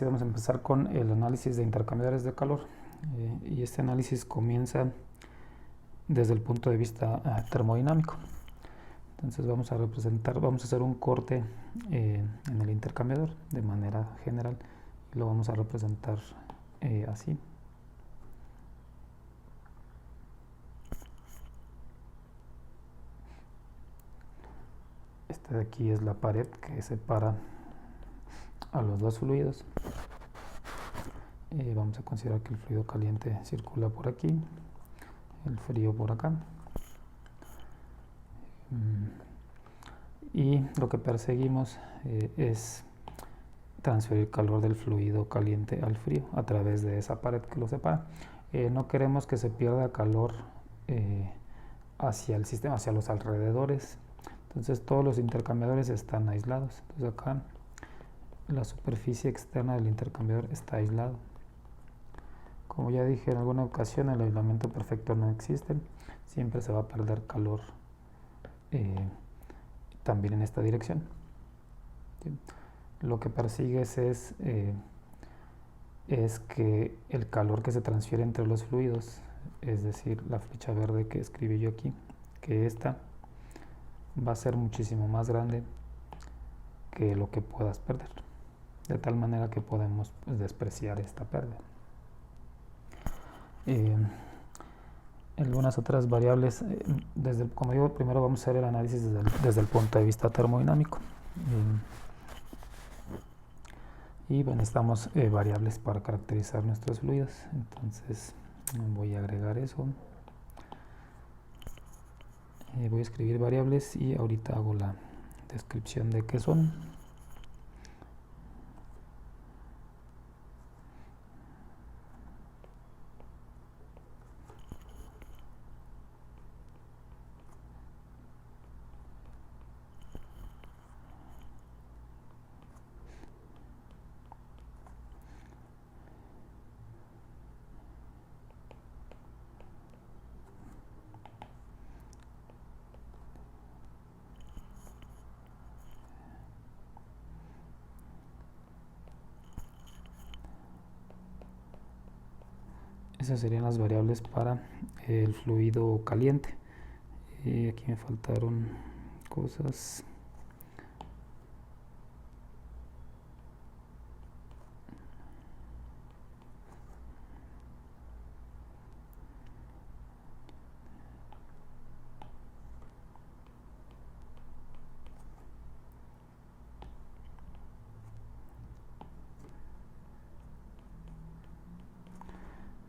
Vamos a empezar con el análisis de intercambiadores de calor y este análisis comienza desde el punto de vista termodinámico. Entonces vamos a hacer un corte en el intercambiador de manera general y lo vamos a representar así. Esta de aquí es la pared que separa a los dos fluidos. Vamos a considerar que el fluido caliente circula por aquí, el frío por acá. Y lo que perseguimos es transferir calor del fluido caliente al frío a través de esa pared que lo separa. No queremos que se pierda calor hacia el sistema, hacia los alrededores. Entonces todos los intercambiadores están aislados. Entonces acá la superficie externa del intercambiador está aislado. Como ya dije en alguna ocasión, el aislamiento perfecto no existe. Siempre se va a perder calor también en esta dirección. ¿Sí? Lo que persigues es que el calor que se transfiere entre los fluidos, es decir, la flecha verde que escribí yo aquí, que esta va a ser muchísimo más grande que lo que puedas perder, de tal manera que podemos despreciar esta pérdida. Algunas otras variables, como digo, primero vamos a hacer el análisis desde el punto de vista termodinámico. Y bueno, necesitamos variables para caracterizar nuestros fluidos. Entonces voy a agregar eso. Voy a escribir variables y ahorita hago la descripción de qué son. Esas serían las variables para el fluido caliente. Aquí me faltaron cosas.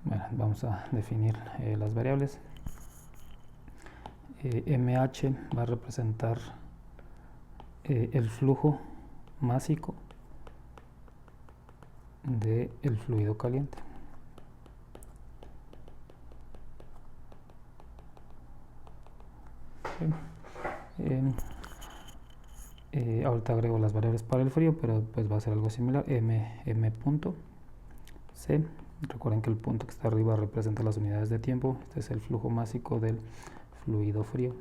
Bueno, vamos a definir las variables. MH va a representar el flujo másico del fluido caliente. Ahorita agrego las variables para el frío, pero pues va a ser algo similar. M punto C. Recuerden que el punto que está arriba representa las unidades de tiempo. Este es el flujo másico del fluido frío.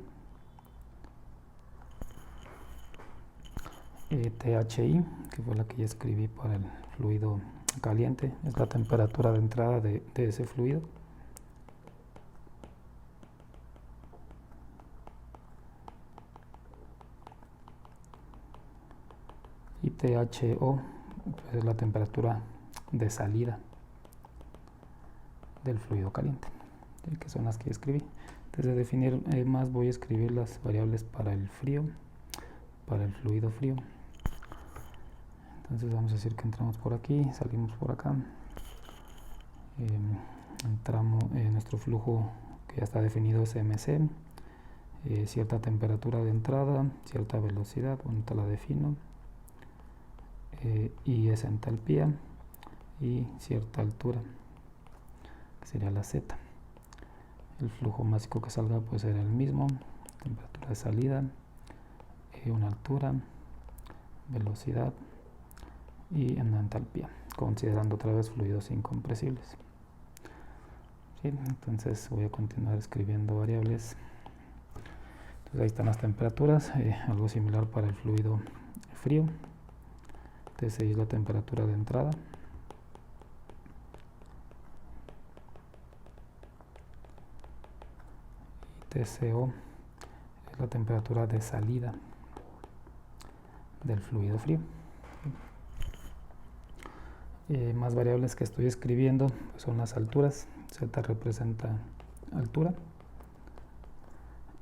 THI, que fue la que ya escribí para el fluido caliente, es la temperatura de entrada de ese fluido. Y THO pues es la temperatura de salida del fluido caliente, que son las que escribí. Antes de definir más, voy a escribir las variables para el frío, para el fluido frío. Entonces vamos a decir que entramos por aquí, salimos por acá. Entramos, nuestro flujo que ya está definido es MC, cierta temperatura de entrada, cierta velocidad, ahorita la defino, y es entalpía y cierta altura, que sería la Z. El flujo másico que salga puede ser el mismo, temperatura de salida, una altura, velocidad y una entalpía, considerando otra vez fluidos incompresibles. ¿Sí? Entonces voy a continuar escribiendo variables. Entonces ahí están las temperaturas, algo similar para el fluido frío. Entonces ahí es la temperatura de entrada, TCO es la temperatura de salida del fluido frío. Más variables que estoy escribiendo pues son las alturas. Z representa altura,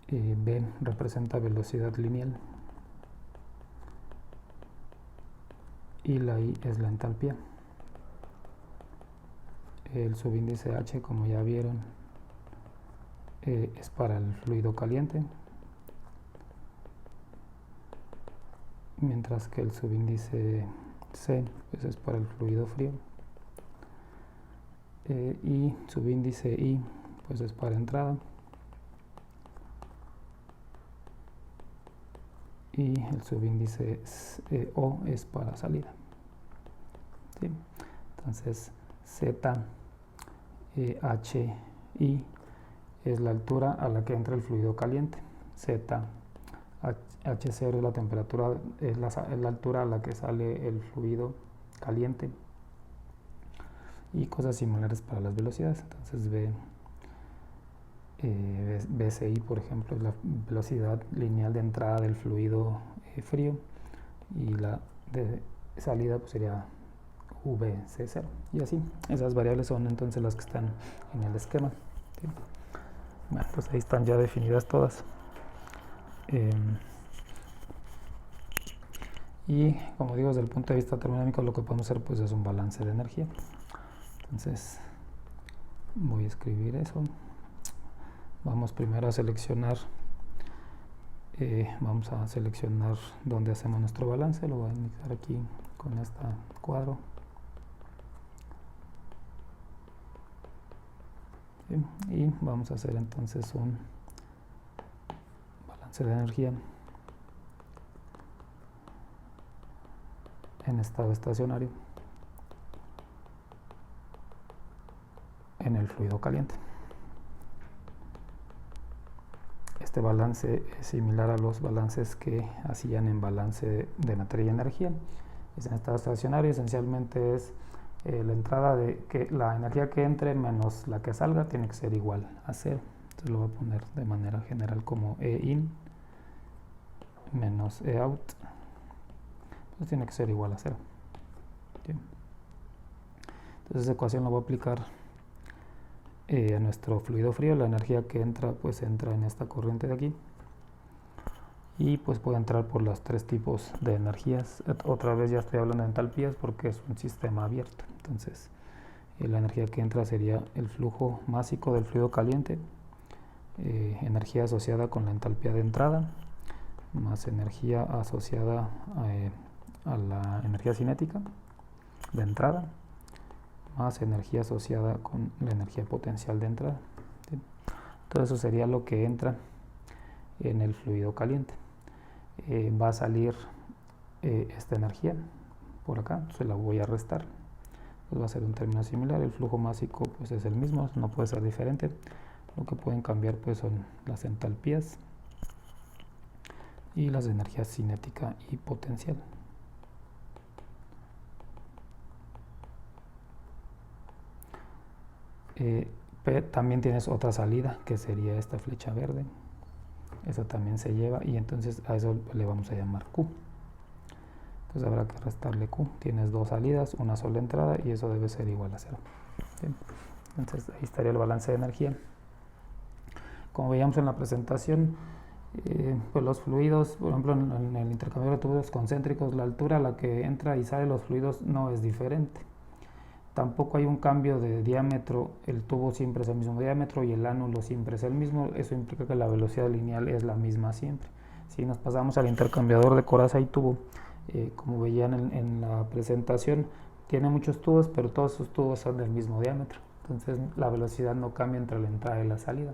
B representa velocidad lineal y la I es la entalpía. El subíndice H, como ya vieron, es para el fluido caliente, mientras que el subíndice C pues es para el fluido frío, y subíndice I pues es para entrada, y el subíndice O es para salida. ¿Sí? Entonces Z, H, I es la altura a la que entra el fluido caliente. Z, H0 es la temperatura, es la altura a la que sale el fluido caliente. Y cosas similares para las velocidades. Entonces BCI, por ejemplo, es la velocidad lineal de entrada del fluido frío, y la de salida pues sería VC0. Y así, esas variables son entonces las que están en el esquema. ¿Sí? Bueno, pues ahí están ya definidas todas. Y como digo, desde el punto de vista termodinámico, lo que podemos hacer pues es un balance de energía. Entonces voy a escribir eso. Vamos primero a seleccionar, donde hacemos nuestro balance. Lo voy a indicar aquí con este cuadro. ¿Sí? Y vamos a hacer entonces un balance de energía en estado estacionario en el fluido caliente. Este balance es similar a los balances que hacían en balance de materia y energía. Es en estado estacionario, esencialmente es la entrada de que la energía que entre menos la que salga tiene que ser igual a 0. Entonces lo voy a poner de manera general como E in menos E out. Pues tiene que ser igual a 0. Bien. Entonces esa ecuación la voy a aplicar a nuestro fluido frío. La energía que entra pues entra en esta corriente de aquí, y pues puede entrar por los tres tipos de energías. Otra vez ya estoy hablando de entalpías porque es un sistema abierto. Entonces la energía que entra sería el flujo másico del fluido caliente, energía asociada con la entalpía de entrada, más energía asociada a la energía cinética de entrada, más energía asociada con la energía potencial de entrada. ¿Sí? Todo eso sería lo que entra en el fluido caliente. Va a salir esta energía por acá, se la voy a restar. Pues va a ser un término similar. El flujo másico pues es el mismo, no puede ser diferente. Lo que pueden cambiar pues son las entalpías y las energías cinética y potencial. También tienes otra salida que sería esta flecha verde. Eso también se lleva, y entonces a eso le vamos a llamar Q. Entonces habrá que restarle Q. Tienes dos salidas, una sola entrada, y eso debe ser igual a 0. Bien. Entonces ahí estaría el balance de energía. Como veíamos en la presentación, pues los fluidos, por ejemplo en el intercambio de tubos concéntricos, la altura a la que entra y sale los fluidos no es diferente. Tampoco hay un cambio de diámetro, el tubo siempre es el mismo diámetro y el ánulo siempre es el mismo. Eso implica que la velocidad lineal es la misma siempre. Si nos pasamos al intercambiador de coraza y tubo, como veían en la presentación, tiene muchos tubos, pero todos sus tubos son del mismo diámetro. Entonces la velocidad no cambia entre la entrada y la salida.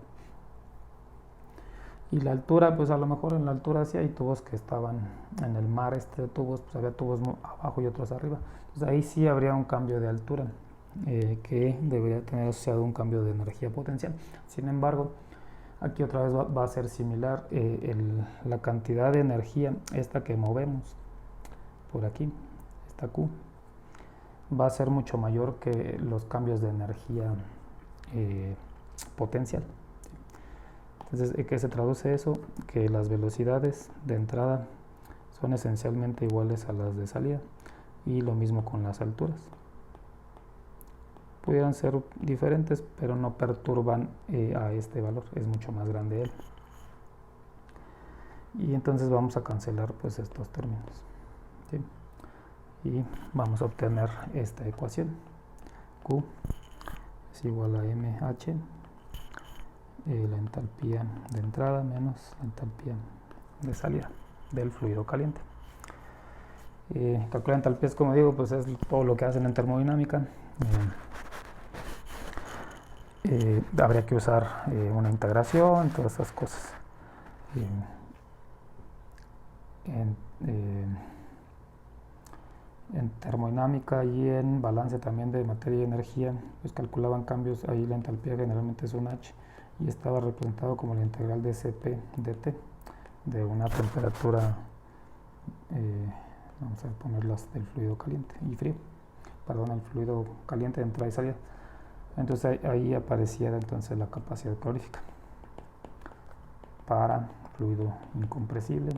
Y la altura, pues a lo mejor en la altura sí hay tubos que estaban en el mar, de tubos, pues había tubos abajo y otros arriba. Entonces ahí sí habría un cambio de altura, que debería tener asociado un cambio de energía potencial. Sin embargo, aquí otra vez va a ser similar. La cantidad de energía, esta que movemos por aquí, esta Q, va a ser mucho mayor que los cambios de energía potencial. Entonces, ¿qué se traduce eso? Que las velocidades de entrada son esencialmente iguales a las de salida, y lo mismo con las alturas. Pudieran ser diferentes, pero no perturban a este valor, es mucho más grande él. Y entonces vamos a cancelar pues estos términos, ¿sí? Y vamos a obtener esta ecuación. Q es igual a mH, la entalpía de entrada menos la entalpía de salida del fluido caliente. Calcular entalpías, como digo, pues es todo lo que hacen en termodinámica. Habría que usar una integración, todas esas cosas. En termodinámica y en balance también de materia y energía, pues calculaban cambios, ahí la entalpía generalmente es un H, y estaba representado como la integral de Cp dt, de una temperatura, vamos a ponerlas del fluido caliente y frío, perdón, el fluido caliente de entrada y salida. Entonces ahí apareciera entonces la capacidad calorífica para fluido incompresible.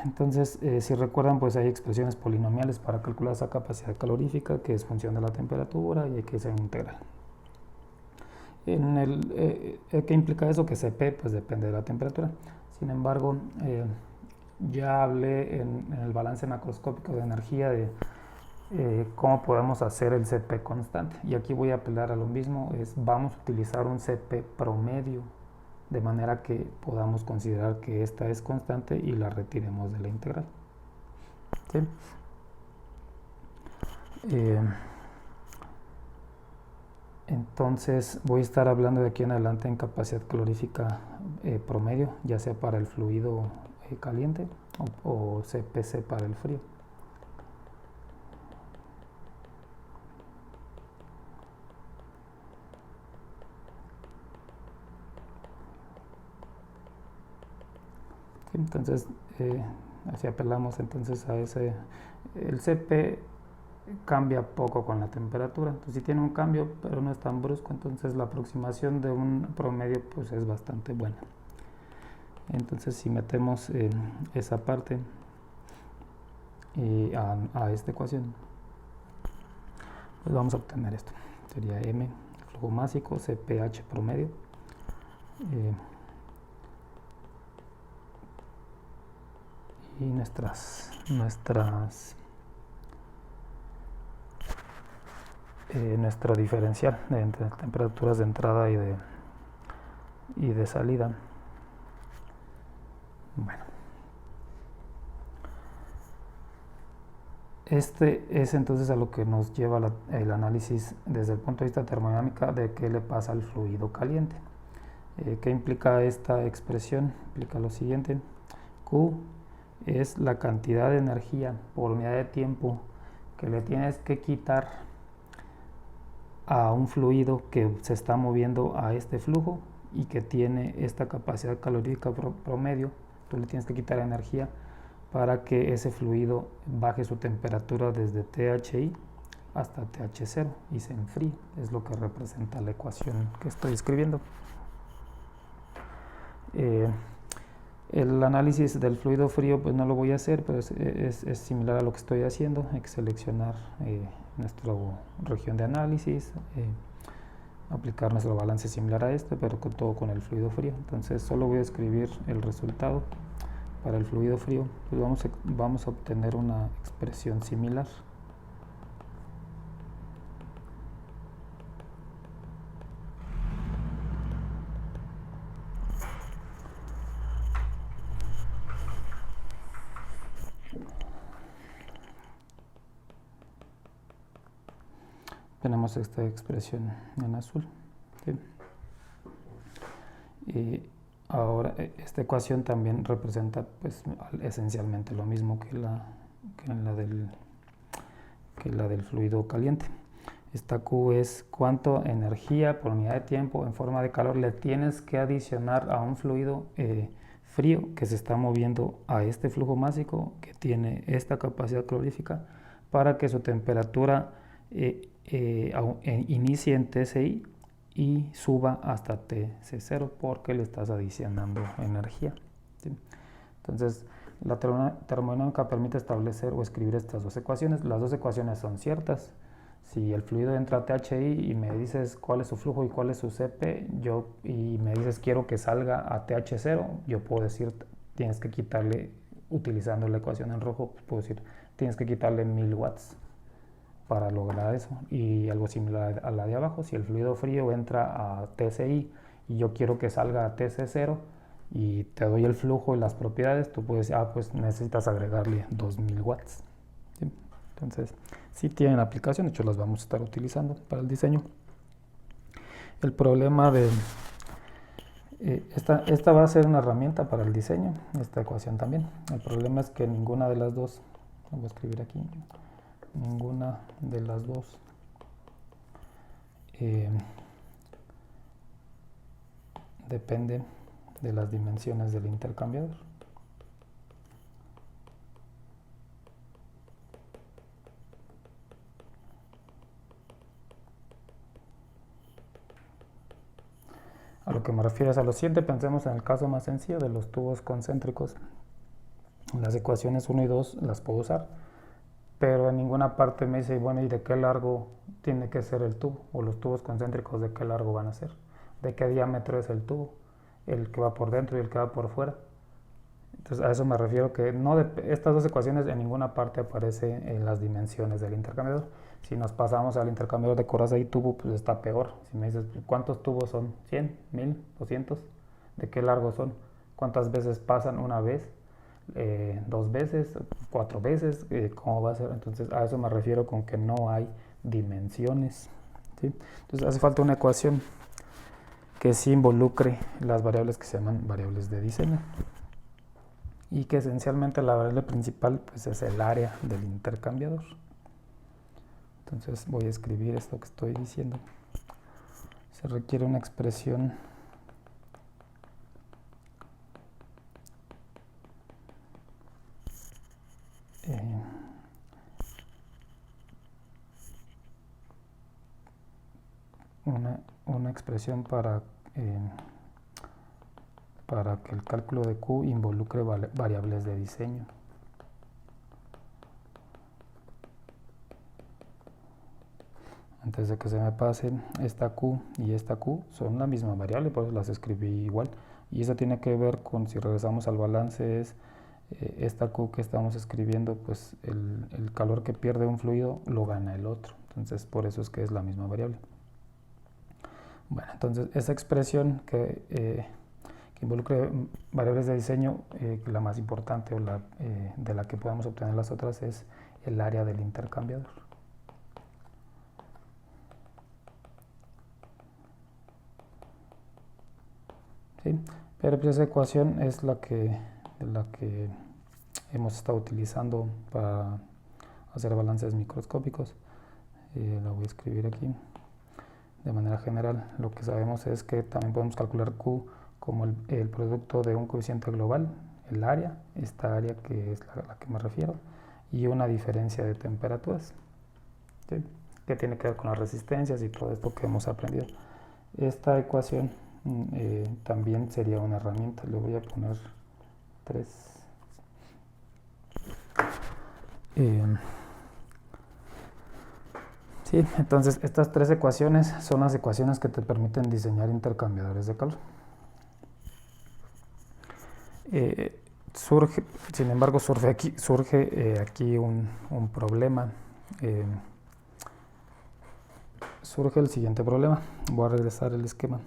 Entonces, si recuerdan, pues hay expresiones polinomiales para calcular esa capacidad calorífica, que es función de la temperatura y hay que ser integral. ¿Qué implica eso? Que Cp pues depende de la temperatura. Sin embargo, ya hablé en el balance macroscópico de energía de cómo podemos hacer el Cp constante. Y aquí voy a apelar a lo mismo, vamos a utilizar un Cp promedio, de manera que podamos considerar que esta es constante y la retiremos de la integral. ¿Sí? Entonces voy a estar hablando de aquí en adelante en capacidad calorífica promedio, ya sea para el fluido caliente o CPC para el frío. Entonces, así apelamos entonces a ese. El Cp cambia poco con la temperatura, entonces sí tiene un cambio, pero no es tan brusco, entonces la aproximación de un promedio pues es bastante buena. Entonces si metemos esa parte a esta ecuación, pues vamos a obtener esto. Sería M flujo másico, CPH promedio, y nuestro diferencial entre temperaturas de entrada y de salida. Bueno, este es entonces a lo que nos lleva el análisis desde el punto de vista termodinámica de qué le pasa al fluido caliente. ¿Qué implica esta expresión? Implica lo siguiente: Q es la cantidad de energía por unidad de tiempo que le tienes que quitar a un fluido que se está moviendo a este flujo y que tiene esta capacidad calórica promedio. Tú le tienes que quitar energía para que ese fluido baje su temperatura desde THI hasta TH0 y se enfríe. Es lo que representa la ecuación que estoy escribiendo. El análisis del fluido frío pues no lo voy a hacer, pero es similar a lo que estoy haciendo. Hay que seleccionar nuestra región de análisis, aplicar nuestro balance similar a este, pero todo con el fluido frío. Entonces solo voy a escribir el resultado para el fluido frío. Pues vamos a obtener una expresión similar. Tenemos esta expresión en azul. ¿Sí? Y ahora esta ecuación también representa pues esencialmente lo mismo que la del fluido caliente. Esta Q es cuánto energía por unidad de tiempo en forma de calor le tienes que adicionar a un fluido frío que se está moviendo a este flujo másico que tiene esta capacidad calorífica para que su temperatura inicie en TSI y suba hasta TC0 porque le estás adicionando energía, ¿sí? Entonces, la termodinámica permite establecer o escribir estas dos ecuaciones. Las dos ecuaciones son ciertas. Si el fluido entra a THI y me dices cuál es su flujo y cuál es su CP, y me dices quiero que salga a TH0, yo puedo decir tienes que quitarle, utilizando la ecuación en rojo, puedo decir tienes que quitarle 1000 watts para lograr eso. Y algo similar a la de abajo, si el fluido frío entra a TCI y yo quiero que salga a TC0 y te doy el flujo y las propiedades, tú puedes decir, pues necesitas agregarle 2000 watts, ¿sí? Entonces, sí tienen aplicación, de hecho las vamos a estar utilizando para el diseño. El problema de... esta va a ser una herramienta para el diseño, esta ecuación también. El problema es que ninguna de las dos, voy a escribir aquí, ninguna de las dos depende de las dimensiones del intercambiador. A lo que me refiero es a lo siguiente. Pensemos en el caso más sencillo de los tubos concéntricos. Las ecuaciones 1 y 2 las puedo usar, pero en ninguna parte me dice, bueno, ¿y de qué largo tiene que ser el tubo? O los tubos concéntricos, ¿de qué largo van a ser? ¿De qué diámetro es el tubo? El que va por dentro y el que va por fuera. Entonces a eso me refiero, que no estas dos ecuaciones en ninguna parte aparecen en las dimensiones del intercambiador. Si nos pasamos al intercambiador de coraza y tubo, pues está peor. Si me dices, ¿cuántos tubos son? ¿100? ¿1000? ¿200? ¿De qué largo son? ¿Cuántas veces pasan? ¿Una vez? ¿2 veces? ¿4 veces? ¿Cómo va a ser? Entonces a eso me refiero con que no hay dimensiones, ¿sí? Entonces hace falta una ecuación que sí involucre las variables que se llaman variables de diseño, y que esencialmente la variable principal pues es el área del intercambiador. Entonces voy a escribir esto que estoy diciendo. Se requiere una expresión una expresión para que el cálculo de Q involucre variables de diseño. Antes de que se me pasen, esta Q y esta Q son la misma variable, por eso las escribí igual. Y eso tiene que ver con, si regresamos al balance, es esta Q que estamos escribiendo, pues el calor que pierde un fluido lo gana el otro. Entonces por eso es que es la misma variable. Bueno, entonces esa expresión que involucre variables de diseño, la más importante o de la que podemos obtener las otras es el área del intercambiador. ¿Sí? Pero pues esa ecuación es la que hemos estado utilizando para hacer balances microscópicos. La voy a escribir aquí. De manera general, lo que sabemos es que también podemos calcular Q como el producto de un coeficiente global, el área, esta área que es a la que me refiero, y una diferencia de temperaturas, ¿sí? Que tiene que ver con las resistencias y todo esto que hemos aprendido. Esta ecuación también sería una herramienta. Le voy a poner 3. Sí, entonces estas 3 ecuaciones son las ecuaciones que te permiten diseñar intercambiadores de calor. Sin embargo, surge aquí un problema. Surge el siguiente problema. Voy a regresar el esquema.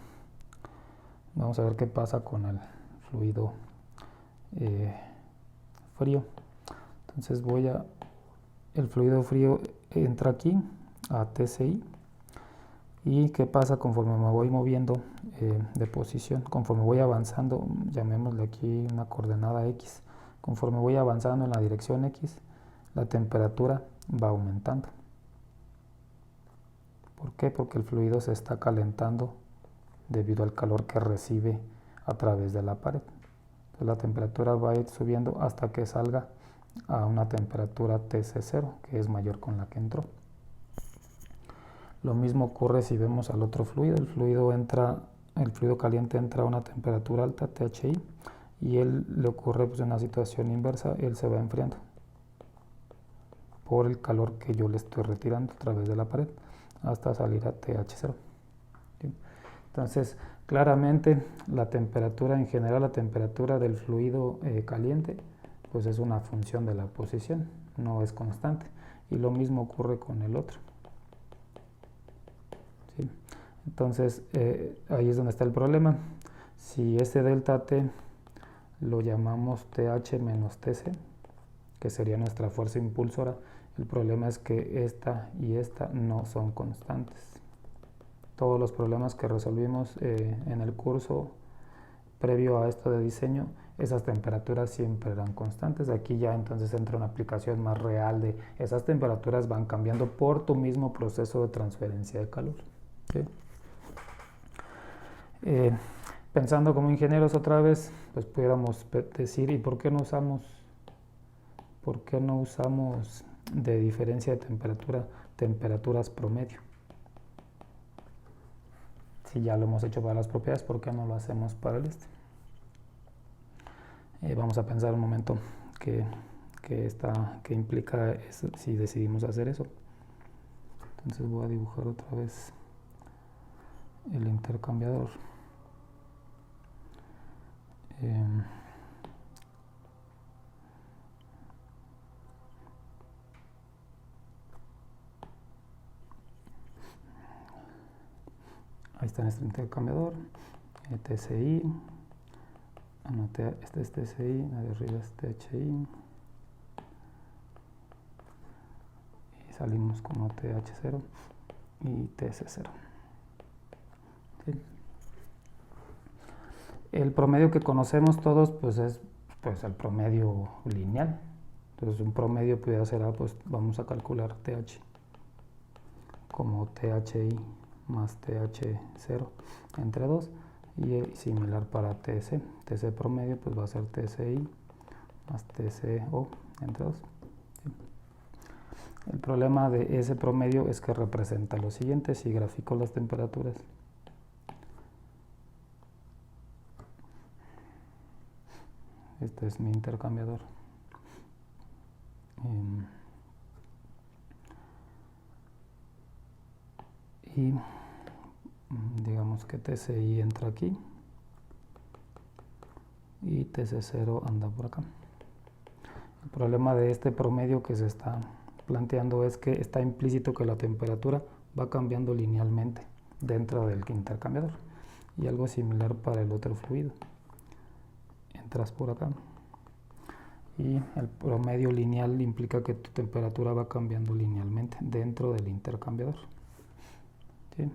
Vamos a ver qué pasa con el fluido frío. Entonces el fluido frío entra aquí a TCI. ¿Y qué pasa conforme me voy moviendo de posición? Conforme voy avanzando, llamémosle aquí una coordenada X. Conforme voy avanzando en la dirección X, la temperatura va aumentando. ¿Por qué? Porque el fluido se está calentando debido al calor que recibe a través de la pared. Entonces la temperatura va a ir subiendo hasta que salga a una temperatura TC0, que es mayor con la que entró. Lo mismo ocurre si vemos al otro fluido. El fluido caliente entra a una temperatura alta, THI, y él le ocurre pues, una situación inversa, él se va enfriando por el calor que yo le estoy retirando a través de la pared hasta salir a TH0. ¿Sí? Entonces, claramente la temperatura en general, la temperatura del fluido caliente, pues es una función de la posición, no es constante. Y lo mismo ocurre con el otro. ¿Sí? Entonces, ahí es donde está el problema. Si ese delta T lo llamamos TH menos TC, que sería nuestra fuerza impulsora, el problema es que esta y esta no son constantes. Todos los problemas que resolvimos en el curso previo a esto de diseño, esas temperaturas siempre eran constantes. Aquí ya entonces entra una aplicación más real de esas temperaturas van cambiando por tu mismo proceso de transferencia de calor. ¿Sí? Pensando como ingenieros otra vez, pues pudiéramos decir, ¿y por qué no usamos de diferencia de temperatura temperaturas promedio? Si ya lo hemos hecho para las propiedades, ¿por qué no lo hacemos para el este? Vamos a pensar un momento qué implica eso, si decidimos hacer eso. Entonces voy a dibujar otra vez el intercambiador. Ahí está nuestro intercambiador, TCI, este es TCI, la de arriba es THI, y salimos como TH0 y TC0. ¿Sí? El promedio que conocemos todos pues es pues, el promedio lineal. Entonces un promedio puede ser, pues vamos a calcular TH como THI más TH0 entre 2 y similar para TC. TC promedio pues va a ser TCI más TCO entre 2. ¿Sí? El problema de ese promedio es que representa lo siguiente, si grafico las temperaturas. Este es mi intercambiador. Y digamos que TCI entra aquí y TC0 anda por acá. El problema de este promedio que se está planteando es que está implícito que la temperatura va cambiando linealmente dentro del intercambiador, y algo similar para el otro fluido. Entras por acá y el promedio lineal implica que tu temperatura va cambiando linealmente dentro del intercambiador. ¿Sí?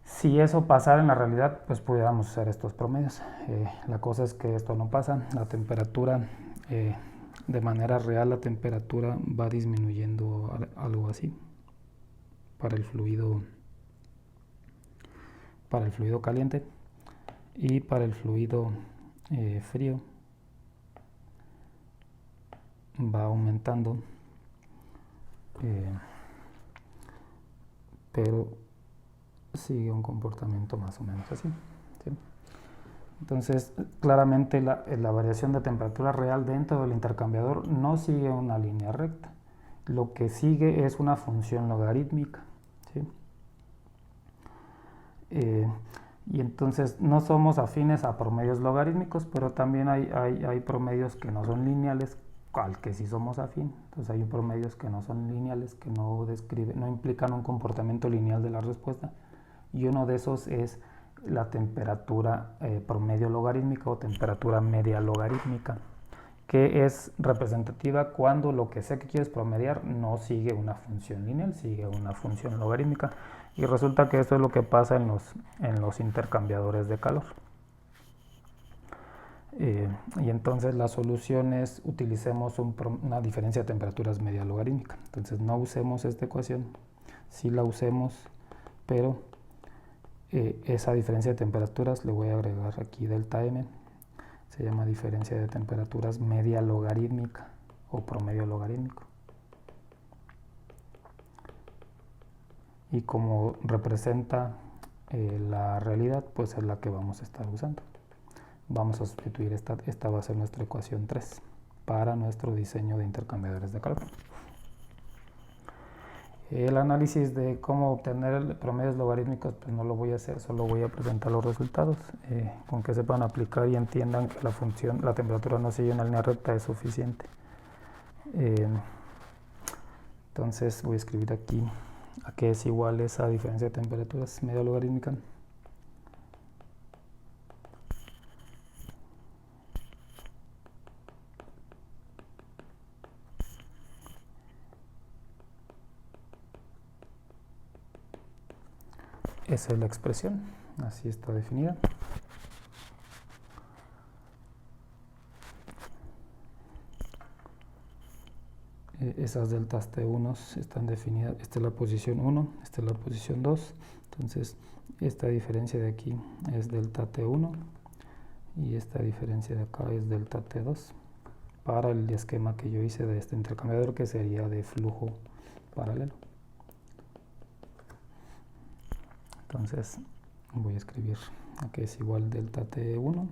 Si eso pasara en la realidad, pues pudiéramos usar estos promedios. La cosa es que esto no pasa. La temperatura, de manera real, la temperatura va disminuyendo algo así para el fluido caliente, y para el fluido frío va aumentando, pero sigue un comportamiento más o menos así. ¿Sí? Entonces, claramente la variación de temperatura real dentro del intercambiador no sigue una línea recta. Lo que sigue es una función logarítmica. ¿Sí? Y entonces no somos afines a promedios logarítmicos, pero también hay promedios que no son lineales, al que sí somos afín. Entonces hay promedios que no son lineales, que no implican un comportamiento lineal de la respuesta, y uno de esos es la temperatura promedio logarítmica o temperatura media logarítmica, que es representativa cuando lo que sea que quieres promediar no sigue una función lineal, sigue una función logarítmica, y resulta que esto es lo que pasa en los intercambiadores de calor. Y entonces la solución es utilicemos una diferencia de temperaturas media logarítmica. Entonces no usemos esta ecuación, sí la usemos, pero esa diferencia de temperaturas le voy a agregar aquí delta M, se llama diferencia de temperaturas media logarítmica o promedio logarítmico. y como representa la realidad, pues es la que vamos a estar usando. Vamos a sustituir esta va a ser nuestra ecuación 3 para nuestro diseño de intercambiadores de calor. El análisis de cómo obtener promedios logarítmicos, pues no lo voy a hacer, solo voy a presentar los resultados. Con que sepan aplicar y entiendan que la temperatura no sigue una línea recta es suficiente. Entonces voy a escribir aquí a qué es igual esa diferencia de temperaturas media logarítmica. Esa es la expresión, así está definida. Esas deltas T1 están definidas, esta es la posición 1, esta es la posición 2, entonces esta diferencia de aquí es delta T1 y esta diferencia de acá es delta T2 para el esquema que yo hice de este intercambiador, que sería de flujo paralelo. Entonces voy a escribir que es igual delta T1,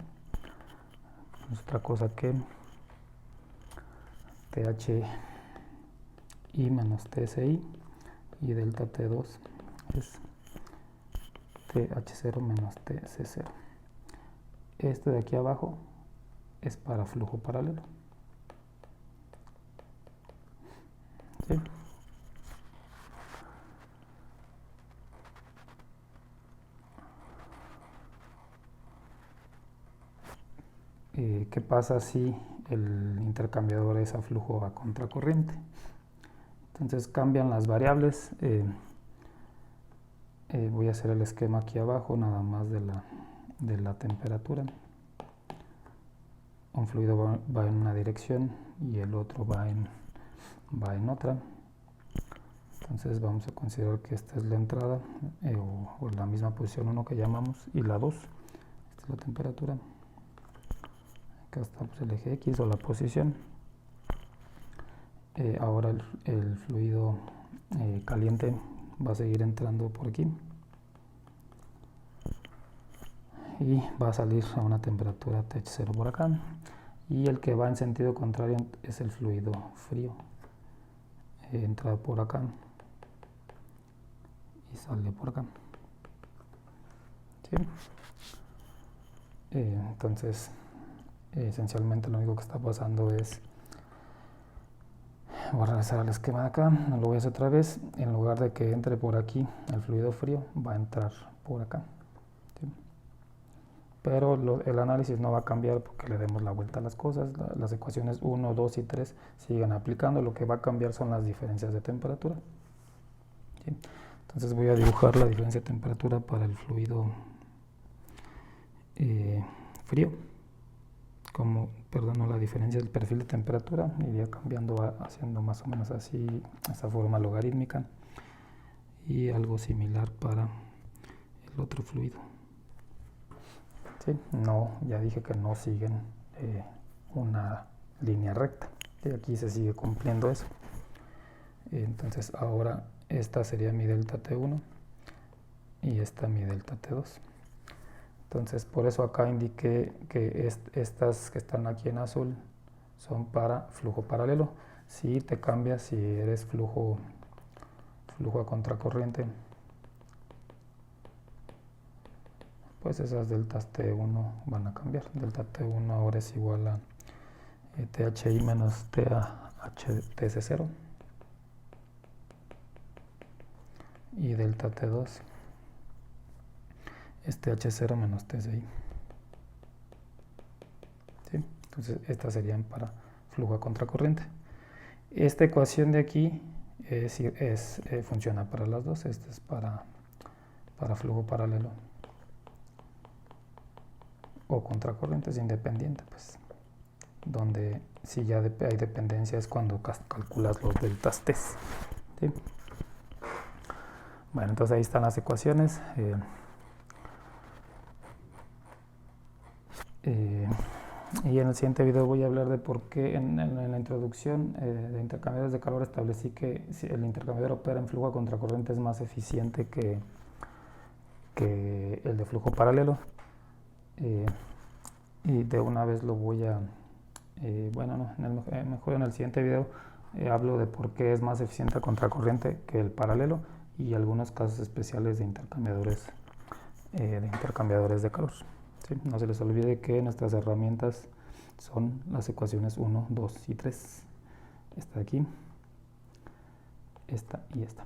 es otra cosa que THI menos TSI, y delta T2 es TH0 menos TC0. Este de aquí abajo es para flujo paralelo. ¿Sí? ¿Qué pasa si el intercambiador es a flujo a contracorriente? Entonces cambian las variables. Voy a hacer el esquema aquí abajo, nada más de la temperatura. Un fluido va en una dirección y el otro va en otra. Entonces vamos a considerar que esta es la entrada, o la misma posición 1 que llamamos, y la 2. Esta es la temperatura. Acá está pues, el eje X o la posición. Ahora el fluido caliente va a seguir entrando por aquí y va a salir a una temperatura TH0 por acá, y el que va en sentido contrario es el fluido frío. Entra por acá y sale por acá. ¿Sí? Entonces esencialmente lo único que está pasando es, voy a regresar al esquema de acá, no lo voy a hacer otra vez. En lugar de que entre por aquí el fluido frío, va a entrar por acá. ¿Sí? Pero el análisis no va a cambiar porque le demos la vuelta a las cosas. Las ecuaciones 1, 2 y 3 siguen aplicando. Lo que va a cambiar son las diferencias de temperatura. ¿Sí? Entonces voy a dibujar la diferencia de temperatura para el fluido frío. La diferencia del perfil de temperatura iría cambiando, haciendo más o menos así, esta forma logarítmica, y algo similar para el otro fluido. ¿Sí? No, ya dije que no siguen una línea recta, y aquí se sigue cumpliendo eso. Entonces ahora esta sería mi delta T1 y esta mi delta T2. Entonces por eso acá indiqué que estas que están aquí en azul son para flujo paralelo. Si te cambias, si eres flujo a contracorriente, pues esas deltas T1 van a cambiar. Delta T1 ahora es igual a THI menos TC0, y delta T2 es TH0 menos TCI. ¿Sí? Entonces estas serían para flujo a contracorriente. Esta ecuación de aquí funciona para las dos. Esta es para flujo paralelo o contracorriente, es independiente, pues. Donde si ya hay dependencia es cuando calculas los deltas T. ¿Sí? Bueno, entonces ahí están las ecuaciones. Y en el siguiente video voy a hablar de por qué en la introducción de intercambiadores de calor establecí que si el intercambiador opera en flujo a contracorriente es más eficiente que el de flujo paralelo. Y de una vez lo voy a... bueno, no, mejor en el siguiente video hablo de por qué es más eficiente a contracorriente que el paralelo y algunos casos especiales de intercambiadores de calor. ¿Sí? No se les olvide que nuestras herramientas son las ecuaciones 1, 2 y 3. Esta de aquí, esta y esta.